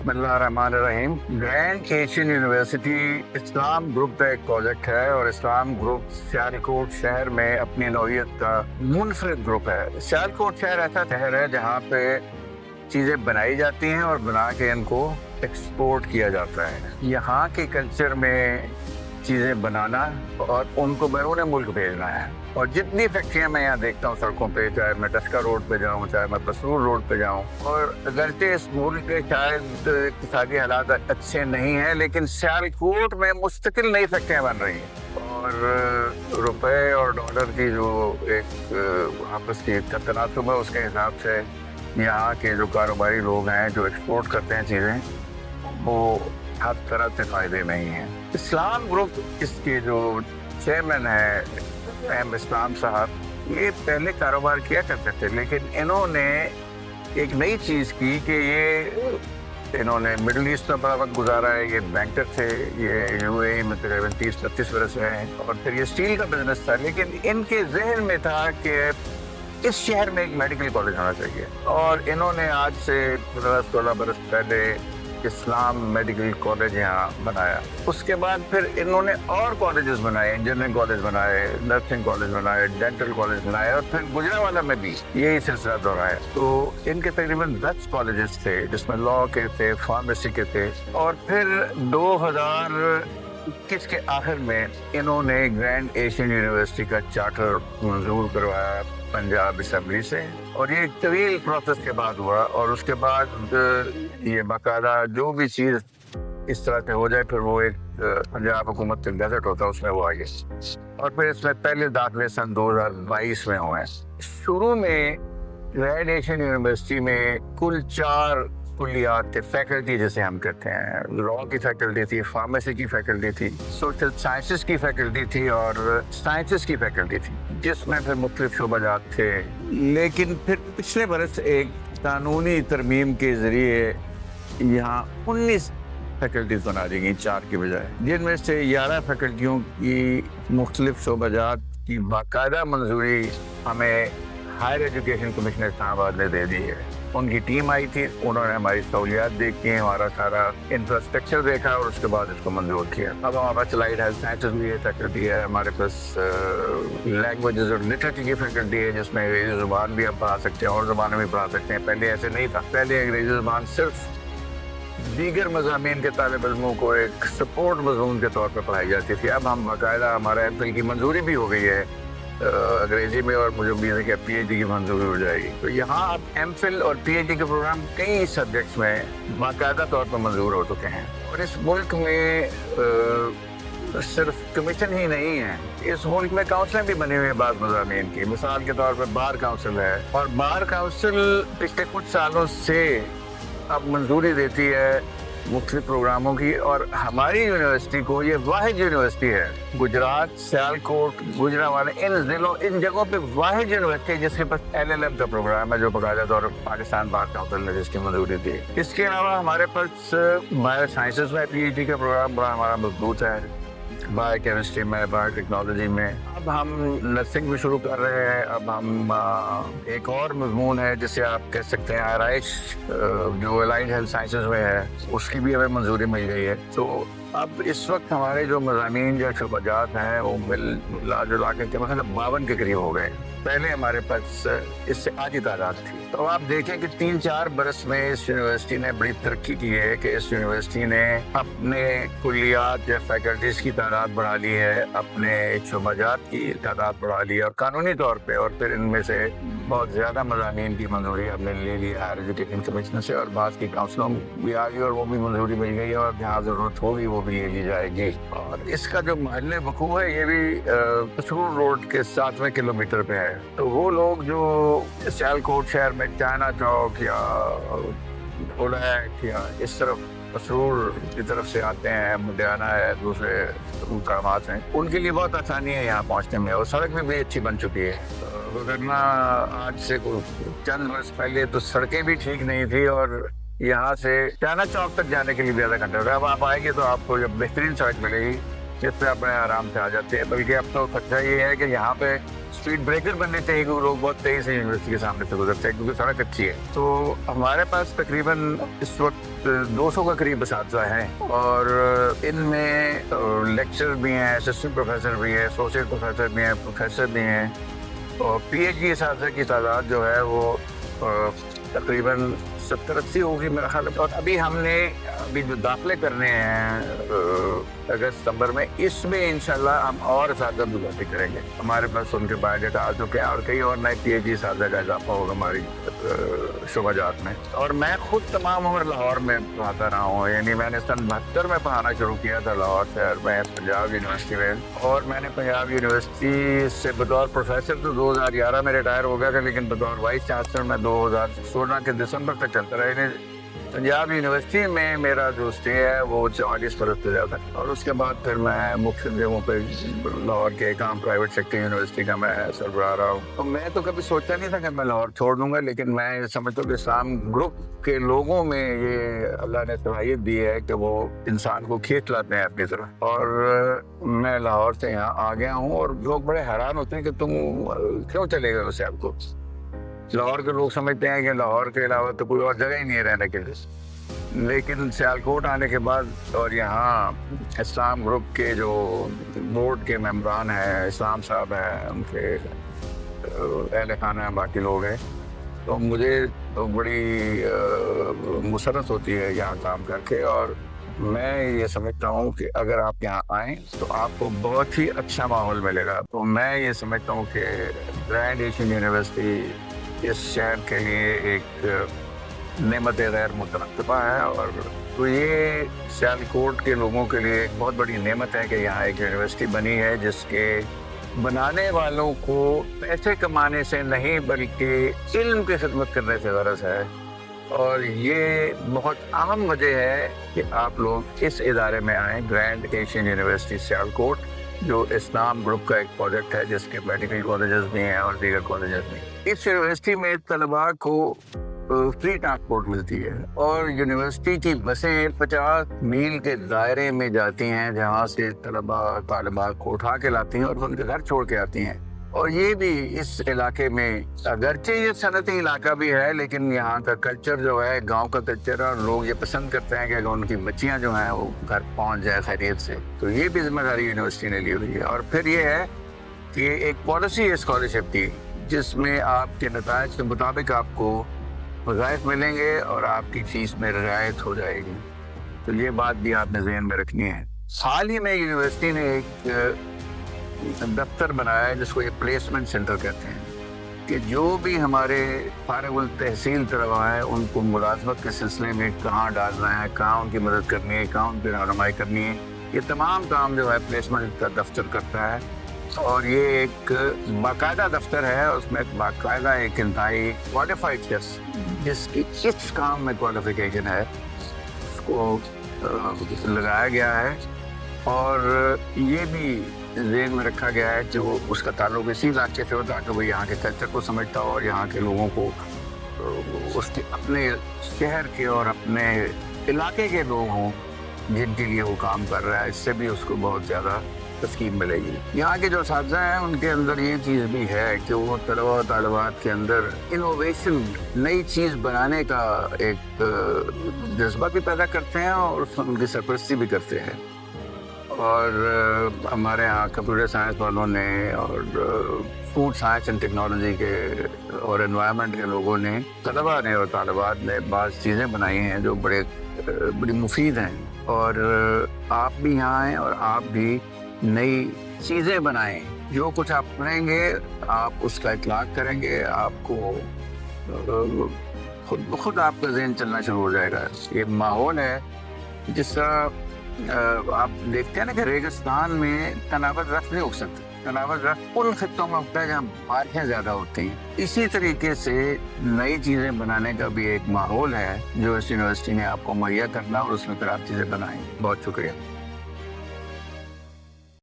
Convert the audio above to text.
بسم اللہ الرحمن الرحیم۔ گرینڈ ایشین یونیورسٹی اسلام گروپ کا ایک پروجیکٹ ہے، اور اسلام گروپ سیالکوٹ شہر میں اپنی نوعیت کا منفرد گروپ ہے۔ سیالکوٹ شہر ایسا شہر ہے جہاں پہ چیزیں بنائی جاتی ہیں اور بنا کے ان کو ایکسپورٹ کیا جاتا ہے۔ یہاں کے کلچر میں چیزیں بنانا اور ان کو بیرون ملک بھیجنا ہے، اور جتنی فیکٹریاں میں یہاں دیکھتا ہوں سڑکوں پہ، چاہے میں ٹسکا روڈ پہ جاؤں، چاہے میں پسرور روڈ پہ جاؤں، اور اگرچہ اس ملک کے شاید اقتصادی حالات اچھے نہیں ہیں، لیکن سیالکوٹ میں مستقل نئی فیکٹریاں بن رہی ہیں، اور روپے اور ڈالر کی جو ایک آپس کی تناسب ہے، اس کے حساب سے یہاں کے جو کاروباری لوگ ہیں جو ایکسپورٹ کرتے ہیں چیزیں، وہ ہر طرح سے فائدے میں ہی ہیں۔ اسلام گروپ، اس کے جو چیئرمین ہے احمد اسلام صاحب، یہ پہلے کاروبار کیا کرتے تھے، لیکن انہوں نے ایک نئی چیز کی کہ انہوں نے مڈل ایسٹ میں بڑا وقت گزارا ہے، یہ بینکر تھے، یہ یو اے ای میں تقریباً 30-32 برس رہے ہیں، اور پھر یہ اسٹیل کا بزنس تھا، لیکن ان کے ذہن میں تھا کہ اس شہر میں ایک میڈیکل کالج ہونا چاہیے، اور انہوں نے آج سے 15-16 برس پہلے اسلام میڈیکل کالج یہاں بنایا۔ اس کے بعد پھر انہوں نے اور کالجز بنائے، انجینئرنگ کالج بنائے، نرسنگ کالج بنائے، ڈینٹل کالج بنائے، اور پھر گجرانوالہ میں بھی یہی سلسلہ دہرایا۔ تو ان کے تقریباً 10 کالجز تھے، جس میں لاء کے تھے، فارمیسی کے تھے، اور پھر 2021 کے آخر میں انہوں نے گرینڈ ایشین یونیورسٹی کا چارٹر منظور کروایا پنجاب اسمبلی سے، اور یہ ایک طویل پروسیس کے بعد ہوا، اور اس کے بعد یہ باقاعدہ جو بھی چیز اس طرح سے ہو جائے، پھر وہ ایک پنجاب حکومت کا گزٹ ہوتا ہے، اس میں وہ آئی ہے، اور پھر اس میں پہلے داخلے سن 2022 میں ہوئے ہیں۔ شروع میں گرینڈ ایشین یونیورسٹی میں کل 4 کلیات تھے، فیکلٹی جسے ہم کہتے ہیں۔ لاء کی فیکلٹی تھی، فارمیسی کی فیکلٹی تھی، سوشل سائنسز کی فیکلٹی تھی، اور سائنسز کی فیکلٹی تھی، جس میں پھر مختلف شعبہ جات تھے۔ لیکن پھر پچھلے برس ایک قانونی ترمیم کے ذریعے یہاں 19 فیکلٹیز بنا دی گئیں 4 کی بجائے، جن میں سے 11 فیکلٹیوں کی مختلف شعبہ جات کی باقاعدہ منظوری ہمیں ہائر ایجوکیشن کمیشنر اسلام آباد نے دے دی ہے۔ ان کی ٹیم آئی تھی، انہوں نے ہماری سہولیات دیکھی، ہمارا سارا انفراسٹرکچر دیکھا، اور اس کے بعد اس کو منظور کیا۔ اب ہمارے پاس لائٹ ہیلتھ سائنسز بھی فیکلٹی ہے، ہمارے پاس لینگویجز اور لٹریچر کی فیکلٹی ہے، جس میں انگریزی زبان بھی ہم پڑھا سکتے ہیں اور زبانیں بھی پڑھا سکتے ہیں۔ پہلے ایسے نہیں تھا، پہلے انگریزی زبان صرف دیگر مضامین کے طالب علموں کو ایک سپورٹ مضمون کے طور پر پڑھائی جاتی تھی۔ اب ہم باقاعدہ ہمارا ایم فل کی منظوری بھی ہو گئی ہے انگریزی میں، اور مجھے امید ہے کہ پی ایچ ڈی کی منظوری ہو جائے گی۔ تو یہاں اب ایم فل اور پی ایچ ڈی کے پروگرام کئی سبجیکٹس میں باقاعدہ طور پر منظور ہو چکے ہیں، اور اس ملک میں صرف کمیشن ہی نہیں ہے، اس ملک میں کاؤنسلیں بھی بنی ہوئی ہیں بعض مضامین کی۔ مثال کے طور پر بار کاؤنسل ہے، اور بار کاؤنسل پچھلے کچھ سالوں سے اب منظوری دیتی ہے مختلف پروگراموں کی، اور ہماری یونیورسٹی کو یہ واحد یونیورسٹی ہے گجرات، سیالکوٹ، گجرانوالہ، ان ضلعوں، ان جگہوں پہ واحد یونیورسٹی ہے جس کے پاس LLM کا پروگرام ہے، جو باقاعدہ طور پر پاکستان بار کاؤنسل نے جس کی منظوری دی۔ اس کے علاوہ ہمارے پاس بایو سائنسز میں PhD کا پروگرام بڑا ہمارا مضبوط ہے، بایو کیمسٹری میں، بایو ٹیکنالوجی میں۔ اب ہم نرسنگ بھی شروع کر رہے ہیں، اب ہم ایک اور مضمون ہے جسے آپ کہہ سکتے ہیں آرائش، جو الائڈ ہیلتھ سائنسز میں ہے، اس کی بھی ہمیں منظوری مل گئی ہے۔ تو اب اس وقت ہمارے جو مضامین یا شعبہ جات ہیں وہ ملا جلا کے مثلا 52 کے قریب ہو گئے۔ پہلے ہمارے پاس اس سے آدھی تعداد تھی۔ تو آپ دیکھیں کہ 3-4 برس میں اس یونیورسٹی نے بڑی ترقی کی ہے، کہ اس یونیورسٹی نے اپنے کلیات یا فیکلٹیز کی تعداد بڑھا لی ہے، اپنے شعبہ جات کی تعداد بڑھا لی ہے، اور قانونی طور پہ، اور پھر ان میں سے بہت زیادہ مضامین کی منظوری ہم نے لے لی ہائر ایجوکیشن کمیشن سے، اور بعض کی کاؤنسلوں بھی آ گئی اور وہ بھی منظوری مل گئی ہے، اور جہاں ضرورت ہوگی وہ بھی لے لی جائے گی۔ اور اس کا جو محل وقوع ہے یہ بھی پسرور روڈ کے 7ویں کلومیٹر پہ ہے۔ تو وہ لوگ جو سیالکوٹ شہر میں چائنا چوک یا اولیک یا اس طرف مسرور کی طرف سے آتے ہیں، مڈیانہ ہے، دوسرے مقامات ہیں، ان کے لیے بہت آسانی ہے یہاں پہنچنے میں، اور سڑک بھی اچھی بن چکی ہے۔ وگرنہ آج سے چند برس پہلے تو سڑکیں بھی ٹھیک نہیں تھی، اور یہاں سے چائنا چوک تک جانے کے لیے بھی آدھا گھنٹہ ہوگا۔ اب آپ آئیں گے تو آپ کو جب بہترین سڑک ملے گی جس پہ آپ بڑے آرام سے آ جاتے ہیں، بلکہ اب تو خدشہ یہ ہے کہ یہاں پہ اسپیڈ بریکر بننے چاہیے، کیونکہ لوگ بہت تیز سے یونیورسٹی کے سامنے سے گزرتے ہیں، کیونکہ سڑک اچھی ہے۔ تو ہمارے پاس تقریباً اس وقت 200 کے قریب اساتذہ ہیں، اور ان میں لیکچر بھی ہیں، اسسٹنٹ پروفیسر بھی ہیں، ایسوسیٹ پروفیسر بھی ہیں، پروفیسر بھی ہیں، اور پی ایچ ڈی اساتذہ کی تعداد جو ہے وہ تقریباً 70-80 ہوگی میرا خیال ہے۔ اور ابھی ہم نے جو داخلے کرنے ہیں اگست ستمبر میں، اس میں انشاءاللہ ہم اور اساتذہ بھرتی کریں گے۔ ہمارے پاس ان کے بایوڈیٹا آ چکے ہیں، اور کئی اور نئے پی ایچ ڈی اساتذہ کا اضافہ ہوگا ہماری شعبہ جات میں۔ اور میں خود تمام عمر لاہور میں پڑھاتا رہا ہوں، یعنی میں نے سن 72 میں پڑھانا شروع کیا تھا لاہور شہر میں پنجاب یونیورسٹی میں، اور میں نے پنجاب یونیورسٹی سے بطور پروفیسر تو 2011 میں ریٹائر ہو گیا تھا، لیکن بطور وائس چانسلر میں 2016 کے دسمبر تک چلتا رہا۔ پنجاب یونیورسٹی میں میرا جو اسٹے ہے وہ 44 برس سے زیادہ ہے، اور اس کے بعد پھر میں مختلف جگہوں پہ لاہور کے ایک عام پرائیویٹ سیکٹر یونیورسٹی کا میں سربراہ رہا ہوں۔ تو میں تو کبھی سوچا نہیں تھا کہ میں لاہور چھوڑ دوں گا، لیکن میں سمجھتا ہوں کہ اسلام گروپ کے لوگوں میں یہ اللہ نے صلاحیت دی ہے کہ وہ انسان کو کھینچ لاتے ہیں اپنی طرف، اور میں لاہور سے یہاں آ گیا ہوں، اور لوگ بڑے حیران ہوتے ہیں کہ تم کیوں چلے گئے اسے آپ کو۔ لاہور کے لوگ سمجھتے ہیں کہ لاہور کے علاوہ تو کوئی اور جگہ ہی نہیں ہے رہنے کے لیے، لیکن سیالکوٹ آنے کے بعد اور یہاں اسلام گروپ کے جو بورڈ کے ممبران ہیں، اسلام صاحب ہیں، ان کے اہل خانہ ہیں، باقی لوگ ہیں، تو مجھے بڑی مسرت ہوتی ہے یہاں کام کر کے، اور میں یہ سمجھتا ہوں کہ اگر آپ یہاں آئیں تو آپ کو بہت ہی اچھا ماحول ملے گا۔ تو میں یہ سمجھتا ہوں کہ گرینڈ ایشین یونیورسٹی اس شہر کے لیے ایک نعمت غیر متنقبہ ہے، اور تو یہ سیالکوٹ کے لوگوں کے لیے ایک بہت بڑی نعمت ہے کہ یہاں ایک یونیورسٹی بنی ہے جس کے بنانے والوں کو پیسے کمانے سے نہیں بلکہ علم کی خدمت کرنے سے غرض ہے، اور یہ بہت اہم وجہ ہے کہ آپ لوگ اس ادارے میں آئیں، گرینڈ ایشین یونیورسٹی سیالکوٹ، جو اسلام گروپ کا ایک پروجیکٹ ہے جس کے میڈیکل کالجز بھی ہیں اور دیگر کالجز بھی۔ اس یونیورسٹی میں طلباء کو فری ٹرانسپورٹ ملتی ہے، اور یونیورسٹی کی بسیں 50 میل کے دائرے میں جاتی ہیں، جہاں سے طلباء طالبات کو اٹھا کے لاتی ہیں اور ان کے گھر چھوڑ کے آتی ہیں۔ اور یہ بھی اس علاقے میں اگرچہ یہ صنعتی علاقہ بھی ہے، لیکن یہاں کا کلچر جو ہے گاؤں کا کلچر ہے، اور لوگ یہ پسند کرتے ہیں کہ اگر ان کی بچیاں جو ہیں وہ گھر پہنچ جائے خیریت سے۔ تو یہ بھی ذمہ داری یونیورسٹی نے لی ہوئی ہے۔ اور پھر یہ ہے کہ ایک پالیسی ہے اسکالرشپ کی، جس میں آپ کے نتائج کے مطابق آپ کو وظائف ملیں گے اور آپ کی فیس میں رعایت ہو جائے گی۔ تو یہ بات بھی آپ نے ذہن میں رکھنی ہے۔ حال ہی میں یونیورسٹی نے ایک دفتر بنایا ہے جس کو یہ پلیسمنٹ سینٹر کہتے ہیں، کہ جو بھی ہمارے فارغ التحصیل طلباء ہیں ان کو ملازمت کے سلسلے میں کہاں ڈالنا ہے، کہاں ان کی مدد کرنی ہے، کہاں ان کی رہنمائی کرنی ہے، یہ تمام کام جو ہے پلیسمنٹ کا دفتر کرتا ہے۔ اور یہ ایک باقاعدہ دفتر ہے، اس میں باقاعدہ ایک انتہائی کوالیفائڈ شخص جس کی اس کام میں کوالیفیکیشن ہے اس کو لگایا گیا ہے، اور یہ بھی ذہن میں رکھا گیا ہے کہ وہ اس کا تعلق اسی علاقے سے ہو تاکہ وہ یہاں کے کلچر کو سمجھتا ہو اور یہاں کے لوگوں کو اس کے اپنے شہر کے اور اپنے علاقے کے لوگ ہوں جن کے لیے وہ کام کر رہا ہے، اس سے بھی اس کو بہت زیادہ تسکین ملے گی۔ یہاں کے جو اساتذہ ہیں ان کے اندر یہ چیز بھی ہے کہ وہ طلباء و طالبات کے اندر انوویشن، نئی چیز بنانے کا ایک جذبہ بھی پیدا کرتے ہیں اور ان کی سرپرستی بھی کرتے ہیں۔ اور ہمارے ہاں کمپیوٹر سائنس والوں نے اور فوڈ سائنس اینڈ ٹیکنالوجی کے اور انوائرمنٹ کے لوگوں نے، طلباء نے اور طالبات نے بعض چیزیں بنائی ہیں جو بڑی مفید ہیں، اور آپ بھی یہاں آئیں اور آپ بھی نئی چیزیں بنائیں۔ جو کچھ آپ پڑھیں گے آپ اس کا اطلاق کریں گے، آپ کو خود بخود آپ کا ذہن چلنا شروع ہو جائے گا۔ یہ ماحول ہے جس طرح آپ دیکھتے ہیں نا کہ ریگستان میں تناوت رخ نہیں اگ سکتے، تناوت رخ ان خطوں میں اگتا ہے جہاں بارشیں زیادہ ہوتی ہیں۔ اسی طریقے سے نئی چیزیں بنانے کا بھی ایک ماحول ہے جو اس یونیورسٹی نے آپ کو مہیا کرنا، اور اس میں پھر آپ چیزیں بنائیں۔ بہت شکریہ۔